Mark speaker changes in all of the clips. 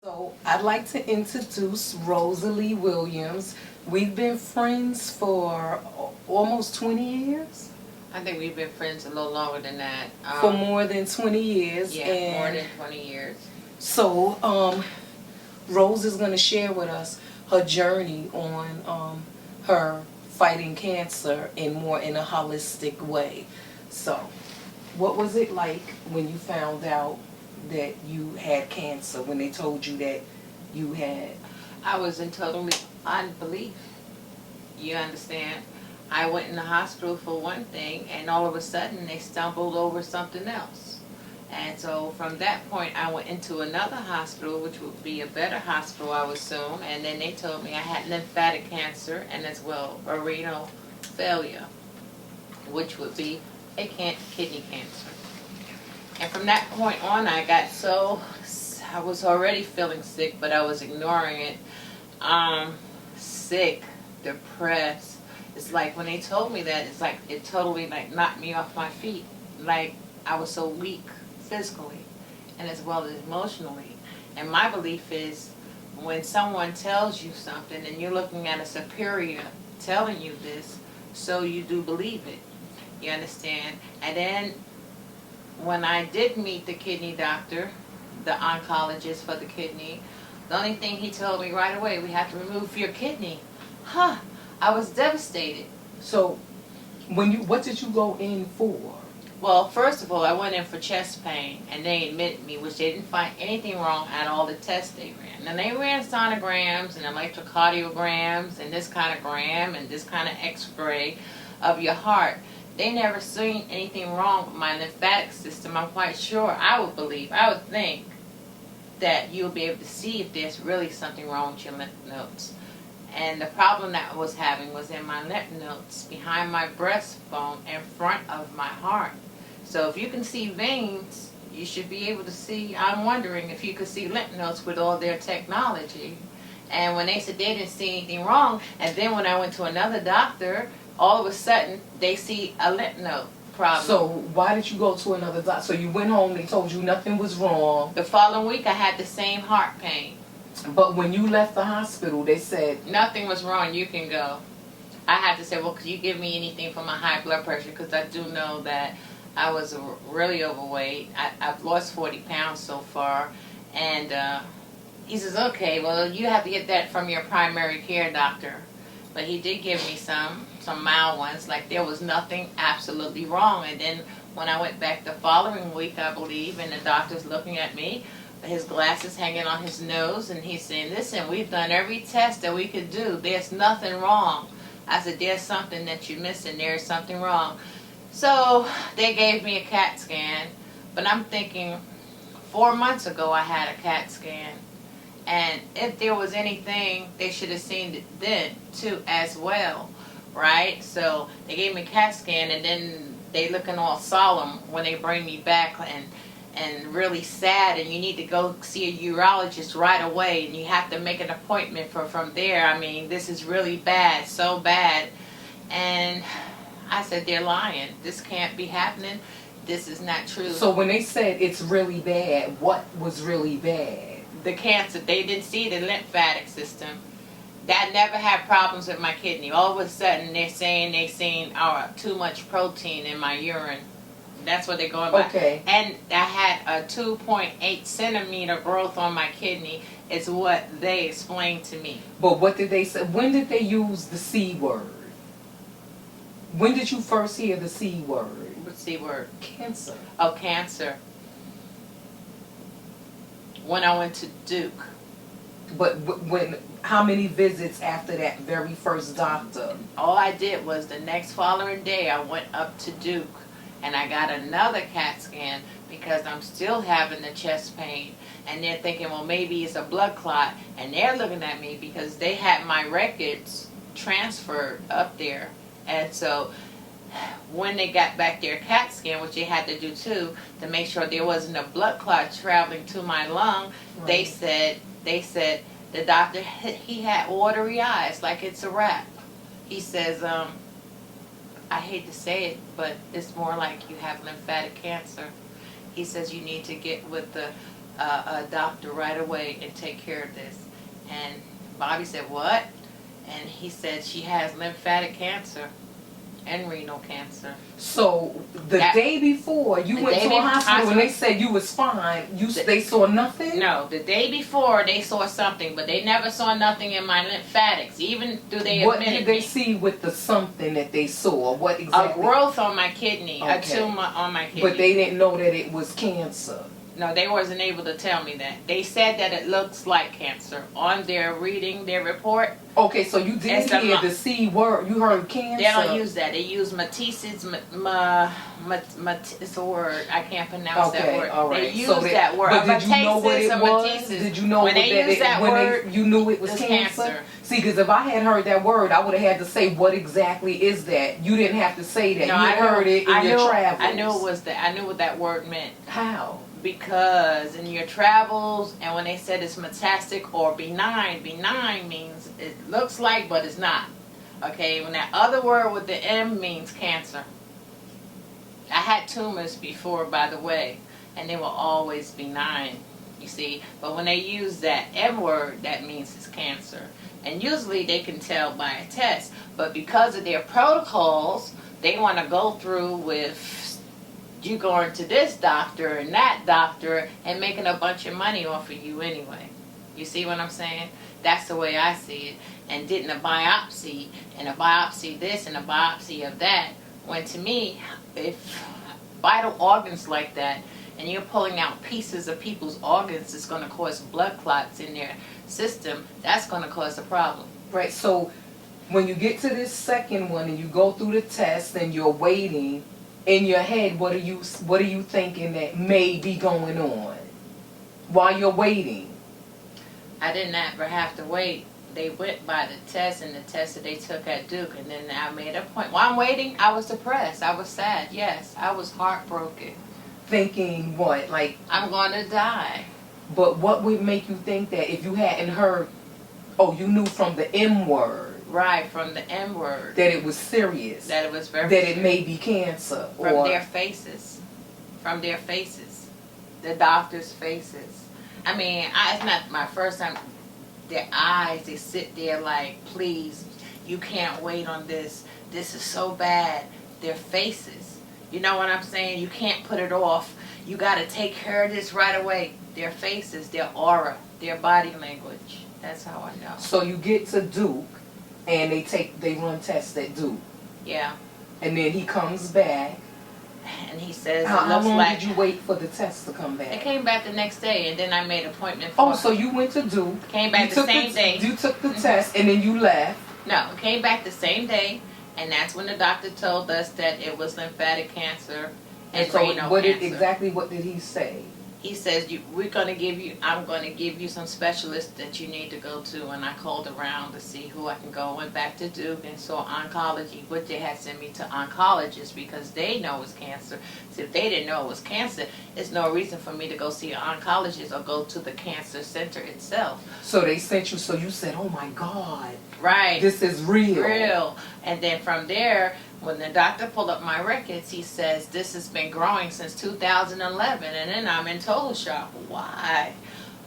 Speaker 1: So I'd like to introduce Rosalie Williams. We've been friends for almost 20 years.
Speaker 2: I think we've been friends a little longer than that.
Speaker 1: For more than 20 years.
Speaker 2: Yeah,
Speaker 1: and
Speaker 2: more than 20 years.
Speaker 1: So Rose is going to share with us her journey on her fighting cancer in a holistic way. So, what was it like when you found out that you had cancer? When they told you that you had?
Speaker 2: I was in total unbelief. You understand? I went in the hospital for one thing, and all of a sudden they stumbled over something else. And so from that point, I went into another hospital, which would be a better hospital, I would assume. And then they told me I had lymphatic cancer and as well a renal failure, which would be a kidney cancer. And from that point on, I was already feeling sick, but I was ignoring it. Sick, depressed. It's like when they told me that, it's like it totally like knocked me off my feet. Like I was so weak physically and as well as emotionally. And my belief is when someone tells you something and you're looking at a superior telling you this, so you do believe it. You understand? And then when I did meet the kidney doctor, the oncologist for the kidney, the only thing he told me right away, we have to remove your kidney. Huh. I was devastated.
Speaker 1: So, what did you go in for?
Speaker 2: Well, first of all, I went in for chest pain, and they admitted me, which they didn't find anything wrong at all the tests they ran. And they ran sonograms and electrocardiograms and this kind of gram and this kind of x-ray of your heart. They never seen anything wrong with my lymphatic system. I'm quite sure, I would think that you'll be able to see if there's really something wrong with your lymph nodes. And the problem that I was having was in my lymph nodes, behind my breastbone, in front of my heart. So if you can see veins, you should be able to see, I'm wondering if you could see lymph nodes with all their technology. And when they said they didn't see anything wrong, and then when I went to another doctor, all of a sudden they see a lymph node problem.
Speaker 1: So why did you go to another doctor? So you went home, they told you nothing was wrong.
Speaker 2: The following week I had the same heart pain.
Speaker 1: But when you left the hospital, they said
Speaker 2: nothing was wrong, you can go. I had to say, well, could you give me anything for my high blood pressure? Because I do know that I was really overweight. I've lost 40 pounds so far. And he says, okay, well, you have to get that from your primary care doctor. But he did give me some mild ones, like there was nothing absolutely wrong. And then when I went back the following week, I believe, and the doctor's looking at me, his glasses hanging on his nose, and he's saying, listen, we've done every test that we could do. There's nothing wrong. I said, there's something that you're missing. There's something wrong. So they gave me a CAT scan, but I'm thinking 4 months ago I had a CAT scan. And if there was anything, they should have seen it then too as well, right? So they gave me a CAT scan, and then they looking all solemn when they bring me back and really sad, and you need to go see a urologist right away, and you have to make an appointment from there. I mean, this is really bad, so bad. And I said, they're lying. This can't be happening. This is not true.
Speaker 1: So when they said it's really bad, what was really bad?
Speaker 2: The cancer. They didn't see the lymphatic system. That never had problems with my kidney. All of a sudden, they're saying they seen too much protein in my urine. That's what they're going by.
Speaker 1: Okay.
Speaker 2: And I had a 2.8 centimeter growth on my kidney, is what they explained to me.
Speaker 1: But what did they say? When did they use the C word? When did you first hear the C word?
Speaker 2: What C word?
Speaker 1: Cancer.
Speaker 2: Oh, cancer. When I went to Duke.
Speaker 1: But how many visits after that very first doctor?
Speaker 2: All I did was the next following day I went up to Duke. And I got another CAT scan because I'm still having the chest pain. And they're thinking, well, maybe it's a blood clot. And they're looking at me because they had my records transferred up there. And so when they got back their CAT scan, which they had to do too, to make sure there wasn't a blood clot traveling to my lung, right. They said the doctor, he had watery eyes, like it's a wrap. He says, I hate to say it, but it's more like you have lymphatic cancer. He says you need to get with the a doctor right away and take care of this. And Bobby said, what? And he said she has lymphatic cancer and renal cancer.
Speaker 1: So the day before you went to a hospital and they said you was fine, they saw nothing?
Speaker 2: No, the day before they saw something, but they never saw nothing in my lymphatics, even though they
Speaker 1: What
Speaker 2: admitted
Speaker 1: did they
Speaker 2: me.
Speaker 1: see with the something that they saw? What exactly?
Speaker 2: A growth on my kidney,
Speaker 1: Okay.
Speaker 2: a tumor on my kidney.
Speaker 1: But they didn't know that it was cancer.
Speaker 2: No, they wasn't able to tell me that. They said that it looks like cancer on their reading, their report.
Speaker 1: Okay, so you didn't hear the C word. You heard cancer.
Speaker 2: They don't use that. They use Matisse's, it's a word. I can't pronounce that word.
Speaker 1: All right.
Speaker 2: They use that word.
Speaker 1: But did you know what it was?
Speaker 2: Matisse's.
Speaker 1: Did you know
Speaker 2: when they use that word,
Speaker 1: you knew it was cancer? See, because if I had heard that word, I would have had to say, what exactly is that? You didn't have to say that.
Speaker 2: No,
Speaker 1: you heard it in your travels.
Speaker 2: I knew it was that. I knew what that word meant.
Speaker 1: How?
Speaker 2: Because in your travels, and when they said it's metastatic or benign means it looks like, but it's not. Okay, when that other word with the M means cancer. I had tumors before, by the way, and they were always benign, you see. But when they use that M word, that means it's cancer. And usually they can tell by a test. But because of their protocols, they want to go through with you going to this doctor and that doctor and making a bunch of money off of you anyway. You see what I'm saying? That's the way I see it. And didn't a biopsy and a biopsy this and a biopsy of that, when to me, if vital organs like that and you're pulling out pieces of people's organs, it's going to cause blood clots in their system. That's going to cause a problem.
Speaker 1: Right. So when you get to this second one and you go through the test and you're waiting, in your head, what are you thinking that may be going on while you're waiting?
Speaker 2: I didn't ever have to wait. They went by the test and the test that they took at Duke, and then I made a point. While I'm waiting, I was depressed. I was sad. Yes, I was heartbroken.
Speaker 1: Thinking what? Like,
Speaker 2: I'm going to die.
Speaker 1: But what would make you think that if you hadn't heard, you knew from the M word?
Speaker 2: Right, from the M word.
Speaker 1: That it was serious.
Speaker 2: That it was very
Speaker 1: serious.
Speaker 2: serious.
Speaker 1: It may be cancer.
Speaker 2: From their faces. From their faces. The doctor's faces. I mean, it's not my first time. Their eyes, they sit there like, please, you can't wait on this. This is so bad. Their faces. You know what I'm saying? You can't put it off. You got to take care of this right away. Their faces, their aura, their body language. That's how I know.
Speaker 1: So you get to Duke. And they run tests at Duke.
Speaker 2: Yeah.
Speaker 1: And then he comes back.
Speaker 2: And he says,
Speaker 1: how long did you wait for the test to come back?
Speaker 2: It came back the next day, and then I made an appointment for
Speaker 1: so you went to Duke.
Speaker 2: Came back the same day.
Speaker 1: You took the test, and then you left.
Speaker 2: No, it came back the same day, and that's when the doctor told us that it was lymphatic cancer and
Speaker 1: so
Speaker 2: renal
Speaker 1: what
Speaker 2: cancer.
Speaker 1: What did he say?
Speaker 2: He says, I'm going to give you some specialists that you need to go to. And I called around to see who I can go. Went back to Duke and saw oncology, which they had sent me to oncologists because they know it's cancer. So if they didn't know it was cancer, there's no reason for me to go see an oncologist or go to the cancer center itself.
Speaker 1: So they sent you, so you said, oh my God.
Speaker 2: Right.
Speaker 1: This is real.
Speaker 2: Real. And then from there, when the doctor pulled up my records, he says, this has been growing since 2011. And then I'm in total shock. Why?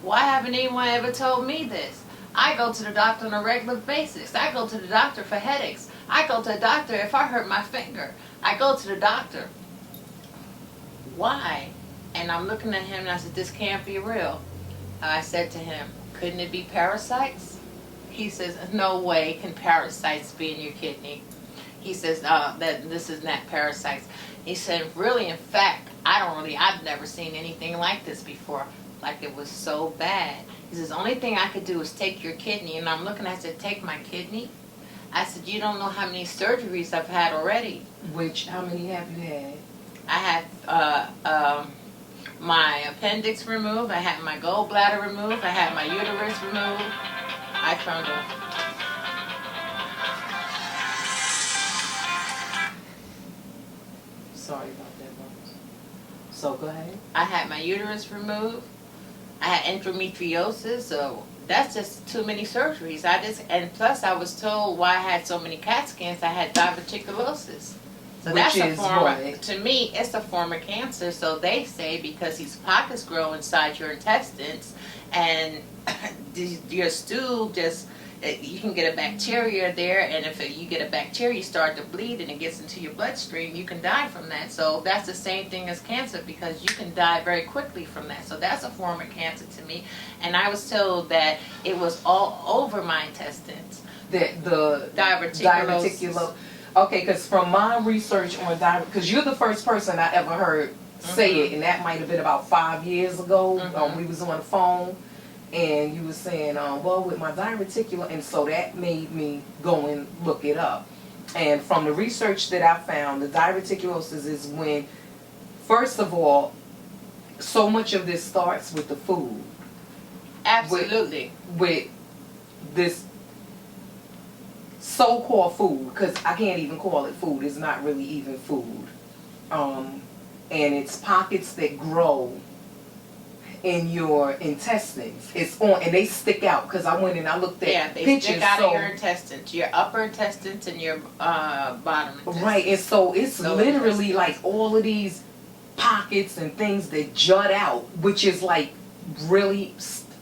Speaker 2: Why haven't anyone ever told me this? I go to the doctor on a regular basis. I go to the doctor for headaches. I go to the doctor if I hurt my finger. I go to the doctor. Why? And I'm looking at him and I said, this can't be real. I said to him, couldn't it be parasites? He says, no way can parasites be in your kidney. He says, that this is not parasites. He said, really, in fact, I've never seen anything like this before. Like it was so bad. He says, the only thing I could do is take your kidney. And I'm looking, I said, take my kidney? I said, you don't know how many surgeries I've had already.
Speaker 1: How many have you had?
Speaker 2: I had my appendix removed. I had my gallbladder removed. I had my uterus removed. I turned off.
Speaker 1: Sorry about that, Rose. So go ahead.
Speaker 2: I had my uterus removed. I had endometriosis, so that's just too many surgeries. And plus I was told why I had so many CAT scans, I had diverticulosis. So
Speaker 1: Which
Speaker 2: that's a
Speaker 1: is
Speaker 2: form
Speaker 1: what?
Speaker 2: of, to me, it's a form of cancer. So they say because these pockets grow inside your intestines, and your stool just, you can get a bacteria there, and if you get a bacteria, you start to bleed, and it gets into your bloodstream, you can die from that. So that's the same thing as cancer, because you can die very quickly from that. So that's a form of cancer to me. And I was told that it was all over my intestines.
Speaker 1: The
Speaker 2: Diverticulosis.
Speaker 1: Okay, because from my research on because you're the first person I ever heard say it, and that might have been about 5 years ago. We was on the phone, and you were saying, well, with my diverticular, and so that made me go and look it up. And from the research that I found, the diverticulosis is when, first of all, so much of this starts with the food.
Speaker 2: Absolutely.
Speaker 1: With this so-called food, because I can't even call it food, it's not really even food, and it's pockets that grow in your intestines. It's on, and they stick out, because I went and I looked at
Speaker 2: they
Speaker 1: pictures.
Speaker 2: stick out of your intestines, your upper intestines and your bottom intestines.
Speaker 1: Right, and so it's
Speaker 2: Lower
Speaker 1: literally
Speaker 2: intestines.
Speaker 1: like all of these pockets and things that jut out, which is like really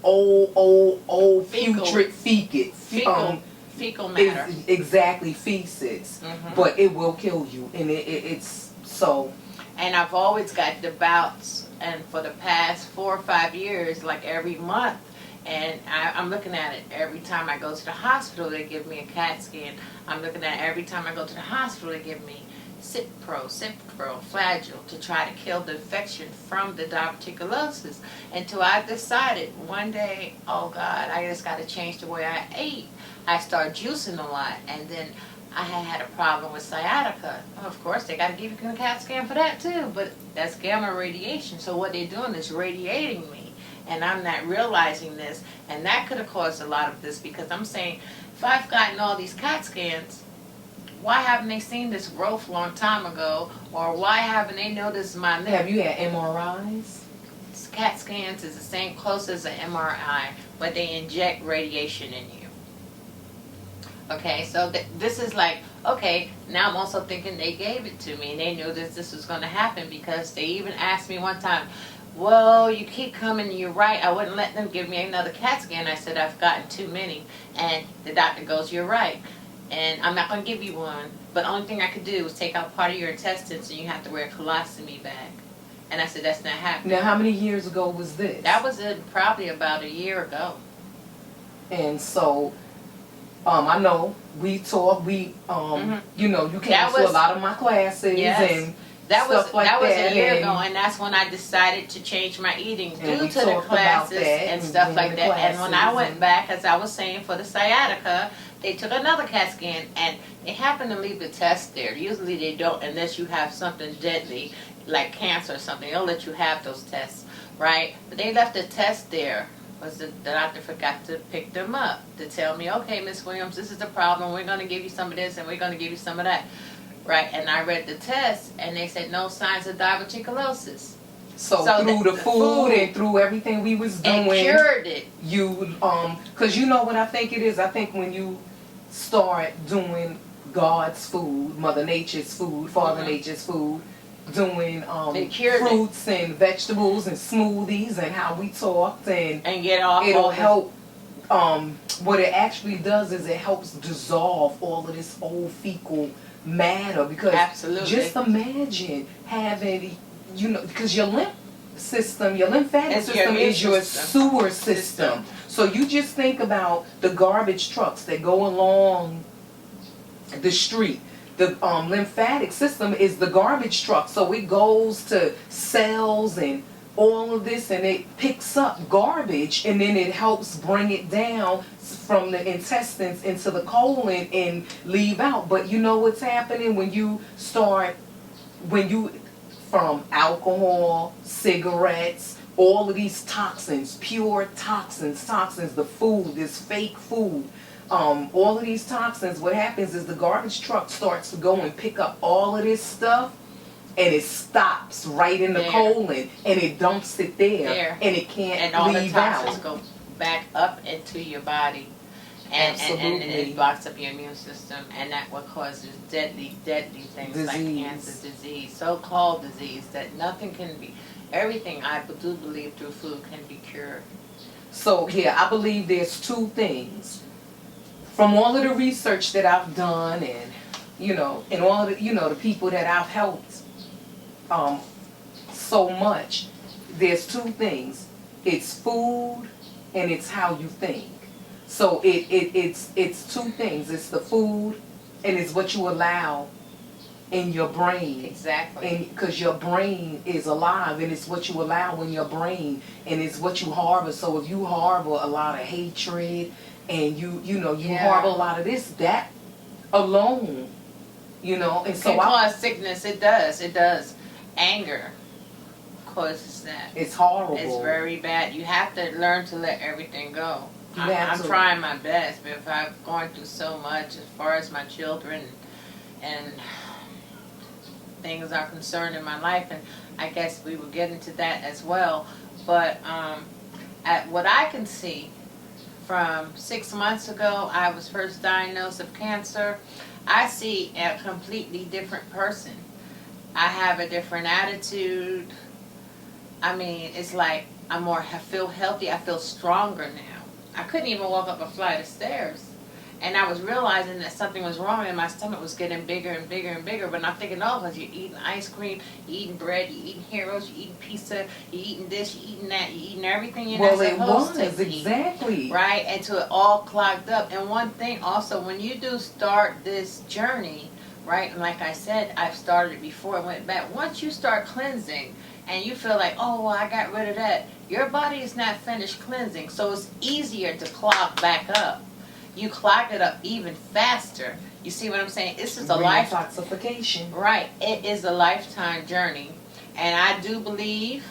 Speaker 1: old
Speaker 2: Fecal.
Speaker 1: putrid
Speaker 2: Fecal matter.
Speaker 1: Exactly, feces. But it will kill you, and it's so.
Speaker 2: And I've always got the bouts, and for the past 4 or 5 years, like every month, and I'm looking at it every time I go to the hospital. They give me a CAT scan. I'm looking at it every time I go to the hospital. They give me Cipro, Flagyl, to try to kill the infection from the diverticulosis. Until I decided one day, oh God, I just got to change the way I ate. I started juicing a lot, and then I had a problem with sciatica. Of course, they got to give you a CAT scan for that too, but that's gamma radiation. So what they're doing is radiating me, and I'm not realizing this, and that could have caused a lot of this, because I'm saying, if I've gotten all these CAT scans, why haven't they seen this growth a long time ago, or why haven't they noticed my lip?
Speaker 1: Have you had MRIs?
Speaker 2: CAT scans is the same close as an MRI, but they inject radiation in you. Okay, so this is like, okay, now I'm also thinking they gave it to me, and they knew that this was going to happen, because they even asked me one time, well, you keep coming, you're right, I wouldn't let them give me another CAT scan. I said, I've gotten too many, and the doctor goes, you're right, and I'm not going to give you one, but the only thing I could do was take out part of your intestines, and you have to wear a colostomy bag. And I said, that's not happening.
Speaker 1: Now, how many years ago was this?
Speaker 2: That was probably about a year ago.
Speaker 1: And so, I know we talk. You know, you came to a lot of my classes,
Speaker 2: yes,
Speaker 1: and
Speaker 2: that
Speaker 1: stuff like
Speaker 2: that was
Speaker 1: that,
Speaker 2: a year ago, and that's when I decided to change my eating due to the classes and stuff like that. And when I went back, as I was saying, for the sciatica, they took another CAT scan, and they happened to leave the test there. Usually they don't, unless you have something deadly like cancer or something. They'll let you have those tests, right? But they left the test there. Was the doctor forgot to pick them up to tell me, okay, Miss Williams, this is the problem. We're going to give you some of this, and we're going to give you some of that, right? And I read the test, and they said no signs of diverticulosis.
Speaker 1: So through the food and through everything we was doing,
Speaker 2: and cured it.
Speaker 1: You because you know what I think it is. I think when you start doing God's food, Mother Nature's food, Father Nature's food, doing fruits and vegetables and smoothies and how we talked, and
Speaker 2: get off,
Speaker 1: it'll help. What it actually does is it helps dissolve all of this old fecal matter, because just imagine having, you know, because your lymphatic system is your sewer system. So you just think about the garbage trucks that go along the street. The lymphatic system is the garbage truck, so it goes to cells and all of this, and it picks up garbage, and then it helps bring it down from the intestines into the colon and leave out. But you know what's happening when you from alcohol, cigarettes, all of these toxins, pure toxins, the food, this fake food, all of these toxins, what happens is the garbage truck starts to go and pick up all of this stuff, and it stops right in the colon, and it dumps it there. And it can't leave out.
Speaker 2: And all the toxins go back up into your body. And
Speaker 1: Absolutely.
Speaker 2: it blocks up your immune system, and that what causes deadly things like
Speaker 1: Disease.
Speaker 2: cancer, disease, so-called disease, that nothing can be, everything I do believe through food can be cured.
Speaker 1: So yeah, I believe there's two things. From all of the research that I've done, and and all of the the people that I've helped, so much, there's two things. It's food and it's how you think. So it's two things. It's the food and it's what you allow in your brain.
Speaker 2: Exactly.
Speaker 1: And because your brain is alive, and it's what you allow in your brain, and it's what you harbor. So if you harbor a lot of hatred, and you harbor a lot of this, that alone, and so
Speaker 2: can cause sickness. It does. Anger causes that.
Speaker 1: It's horrible.
Speaker 2: It's very bad. You have to learn to let everything go. I'm trying my best, but if I've gone through so much as far as my children and things are concerned in my life, and I guess we will get into that as well. But at what I can see, from 6 months ago, I was first diagnosed of cancer. I see a completely different person. I have a different attitude. I mean, it's like I feel healthy. I feel stronger now. I couldn't even walk up a flight of stairs. And I was realizing that something was wrong, and my stomach was getting bigger and bigger and bigger. But I'm thinking, oh, because you're eating ice cream, you're eating bread, you're eating heroes, you're eating pizza, you're eating this, you're eating that, you're eating everything you're not supposed to eat.
Speaker 1: Exactly.
Speaker 2: Right? Until it all clogged up. And one thing also, when you do start this journey, right, and like I said, I've started it before I went back. Once you start cleansing, and you feel like, oh, well, I got rid of that, your body is not finished cleansing. So it's easier to clog back up. You clog it up even faster. You see what I'm saying? This is a life
Speaker 1: detoxification.
Speaker 2: Right. It is a lifetime journey. And I do believe,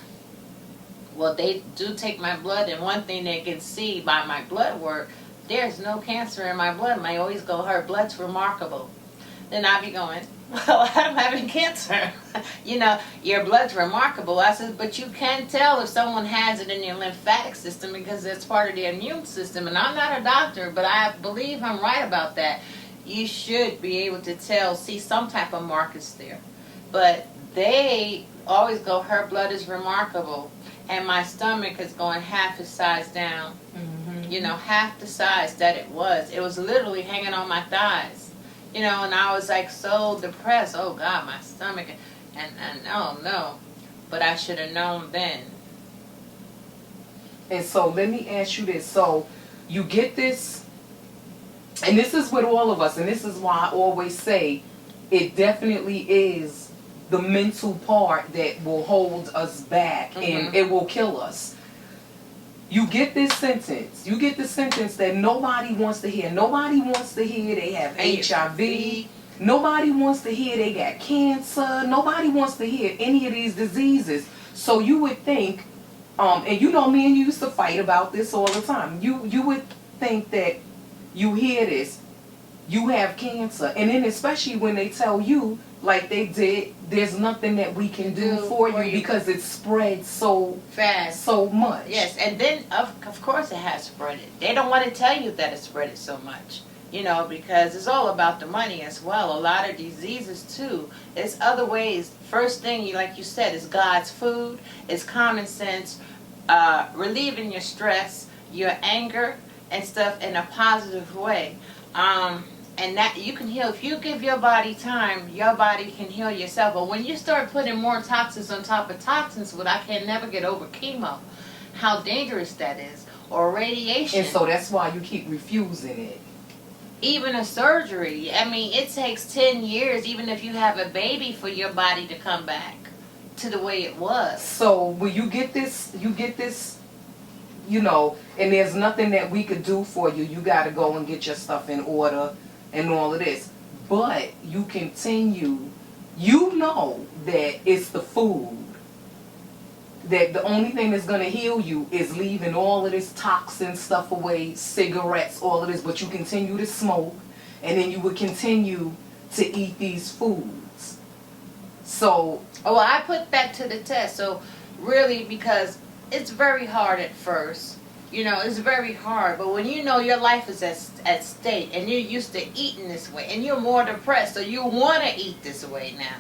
Speaker 2: well, they do take my blood, and one thing they can see by my blood work, there's no cancer in my blood. And I always go, her blood's remarkable. Then I be going, well, I'm having cancer. Your blood's remarkable. I said, but you can tell if someone has it in your lymphatic system because it's part of the immune system. And I'm not a doctor, but I believe I'm right about that. You should be able to see some type of markers there. But they always go, her blood is remarkable. And my stomach is going half its size down. Mm-hmm. Half the size that it was. It was literally hanging on my thighs. And I was like so depressed. Oh God, my stomach, and oh no, but I should have known then.
Speaker 1: And so let me ask you this: so you get this, and this is with all of us, and this is why I always say it definitely is the mental part that will hold us back, mm-hmm. and it will kill us. You get this sentence. You get the sentence that nobody wants to hear. Nobody wants to hear they have HIV. Nobody wants to hear they got cancer. Nobody wants to hear any of these diseases. So you would think, and me and you used to fight about this all the time. You would think that you hear this, you have cancer, and then especially when they tell you, like they did, there's nothing that we can do for you because it spreads so
Speaker 2: fast,
Speaker 1: so much.
Speaker 2: Yes, and then of course it has spread it. They don't want to tell you that it spread it so much, because it's all about the money as well. A lot of diseases too. There's other ways. First thing, like you said, is God's food. It's common sense, relieving your stress, your anger, and stuff in a positive way. And that you can heal. If you give your body time, your body can heal yourself. But when you start putting more toxins on top of toxins, what I can never get over, chemo, how dangerous that is, or radiation.
Speaker 1: And so that's why you keep refusing it.
Speaker 2: Even a surgery. I mean, it takes 10 years, even if you have a baby, for your body to come back to the way it was.
Speaker 1: So when you get this, and there's nothing that we could do for you. You got to go and get your stuff in order. And all of this, but you continue, that it's the food, that the only thing that's going to heal you is leaving all of this toxin stuff away, cigarettes, all of this, but you continue to smoke, and then you would continue to eat these foods. So,
Speaker 2: well, I put that to the test. So really, because it's very hard at first, You know, it's very hard. But when you know your life is at stake and you're used to eating this way and you're more depressed, so you want to eat this way now.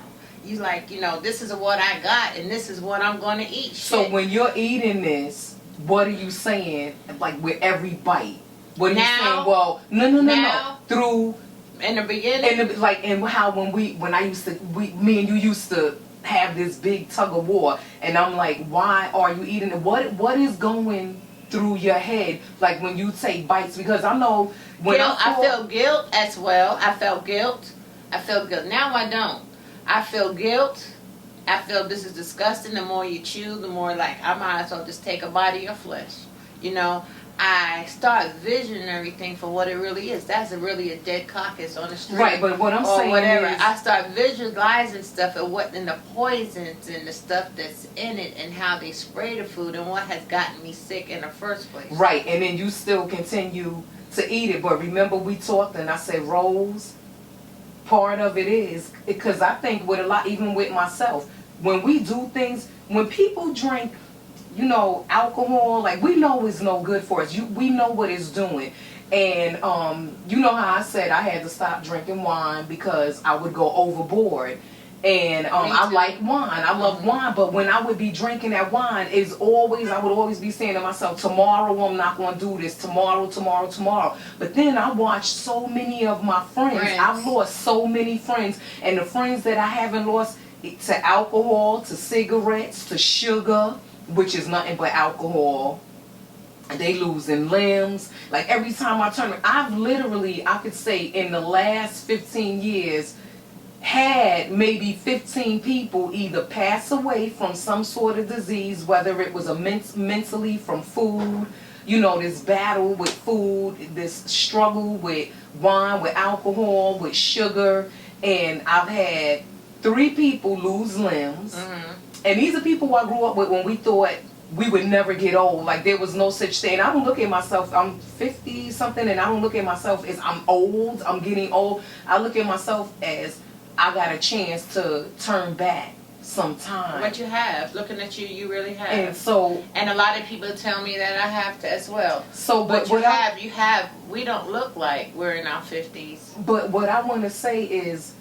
Speaker 2: You like, you know, this is what I got and this is what I'm going to eat.
Speaker 1: So when you're eating this, what are you saying, like, with every bite? What are you saying? Well, no. Through
Speaker 2: in the beginning,
Speaker 1: and how when I used to, me and you used to have this big tug of war, and I'm like, why are you eating it? What is going through your head, like, when you take bites? Because I know when
Speaker 2: I feel guilt as well. I felt guilt. Now I don't. I feel guilt. I feel this is disgusting. The more you chew, the more like I might as well just take a bite of your flesh. You know, I start visioning everything for what it really is. That's really a dead carcass on the street.
Speaker 1: Right, but what I'm saying is,
Speaker 2: I start visualizing stuff and what and the poisons and the stuff that's in it and how they spray the food and what has gotten me sick in the first place.
Speaker 1: Right, and then you still continue to eat it. But remember, we talked and I said, Rose, part of it is because I think with a lot, even with myself, when we do things, when people drink, you know, alcohol, like, we know it's no good for us. We know what it's doing. And you know how I said I had to stop drinking wine because I would go overboard. And I like wine. I love wine. But when I would be drinking that wine, I would always be saying to myself, tomorrow I'm not going to do this. Tomorrow. But then I watched so many of my friends. I've lost so many friends. And the friends that I haven't lost to alcohol, to cigarettes, to sugar, which is nothing but alcohol. They losing limbs. Like, every time I turn, I've literally, I could say in the last 15 years, had maybe 15 people either pass away from some sort of disease, whether it was mentally from food, you know, this battle with food, this struggle with wine, with alcohol, with sugar. And I've had 3 people lose limbs. Mm-hmm. And these are people I grew up with when we thought we would never get old. Like, there was no such thing. I don't look at myself, I'm 50 something, and I don't look at myself as I'm old, I'm getting old. I look at myself as I got a chance to turn back sometime.
Speaker 2: What you have, looking at you, you really have.
Speaker 1: And so,
Speaker 2: and a lot of people tell me that I have to as well.
Speaker 1: So,
Speaker 2: but you have. We don't look like we're in our 50s.
Speaker 1: But what I want to say is,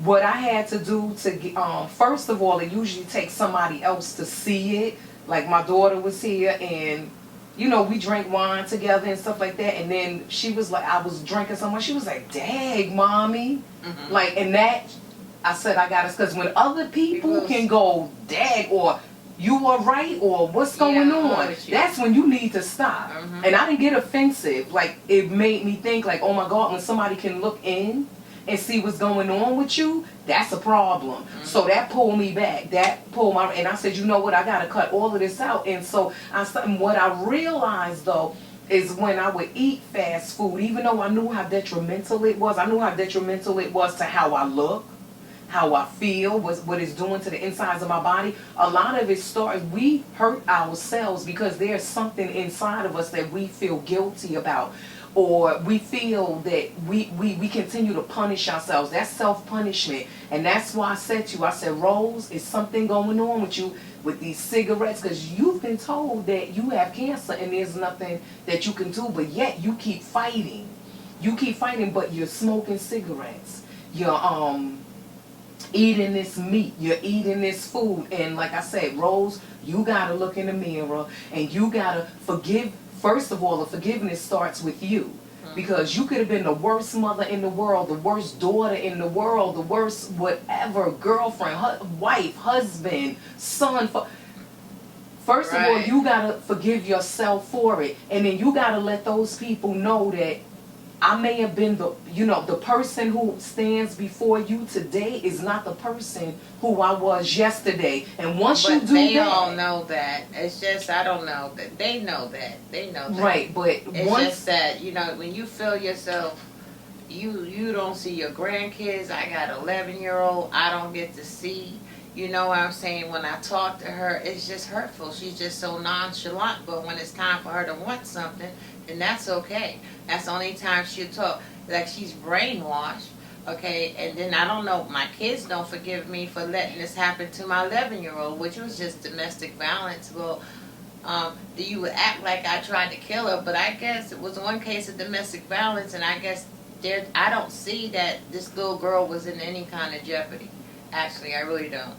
Speaker 1: what I had to do to get, first of all, it usually takes somebody else to see it. Like, my daughter was here, and, you know, we drank wine together and stuff like that. And then she was like, I was drinking somewhere. She was like, "Dang, mommy." Mm-hmm. Like, and that, I said, I got it. Because when other people can go, "Dag," or "You are right," or "What's going on?" That's when you need to stop. Mm-hmm. And I didn't get offensive. Like, it made me think, like, oh my God, when somebody can look in and see what's going on with you, that's a problem. Mm-hmm. So that pulled me back. And I said, you know what, I got to cut all of this out. And so what I realized, though, is when I would eat fast food, even though I knew how detrimental it was, to how I look, how I feel, what it's doing to the insides of my body. A lot of it we hurt ourselves because there's something inside of us that we feel guilty about. Or we feel that we continue to punish ourselves. That's self-punishment. And that's why I said to you, I said, Rose, is something going on with you with these cigarettes? Because you've been told that you have cancer and there's nothing that you can do, but yet you keep fighting. But you're smoking cigarettes. You're eating this meat. You're eating this food. And like I said, Rose, you got to look in the mirror and you got to forgive. First of all, the forgiveness starts with you. Because you could have been the worst mother in the world, the worst daughter in the world, the worst whatever, girlfriend, wife, husband, son. First of all, you got to forgive yourself for it. And then you got to let those people know that I may have been the person who stands before you today is not the person who I was yesterday. And once you do that,
Speaker 2: they all know that. It's just, I don't know that they know that.
Speaker 1: Right, but
Speaker 2: it's just that, when you feel yourself, you don't see your grandkids. I got an 11-year-old. I don't get to see. You know what I'm saying? When I talk to her, it's just hurtful. She's just so nonchalant. But when it's time for her to want something, then that's okay. That's the only time she'll talk. Like, she's brainwashed, okay? And then I don't know, my kids don't forgive me for letting this happen to my 11-year-old, which was just domestic violence. Well, You would act like I tried to kill her, but I guess it was one case of domestic violence, and I guess I don't see that this little girl was in any kind of jeopardy. Actually, I really don't.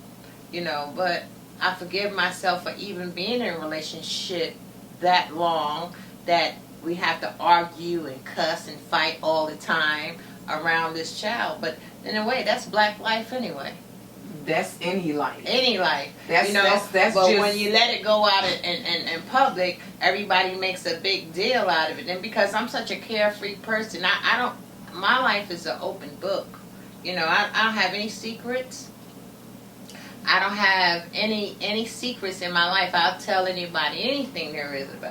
Speaker 2: But I forgive myself for even being in a relationship that long, that we have to argue and cuss and fight all the time around this child. But in a way, that's black life anyway.
Speaker 1: That's any life.
Speaker 2: Any life.
Speaker 1: That's
Speaker 2: but
Speaker 1: just,
Speaker 2: when you let it go out in public, everybody makes a big deal out of it. And because I'm such a carefree person, I don't, my life is an open book. I don't have any secrets. I don't have any secrets in my life. I'll tell anybody anything there is about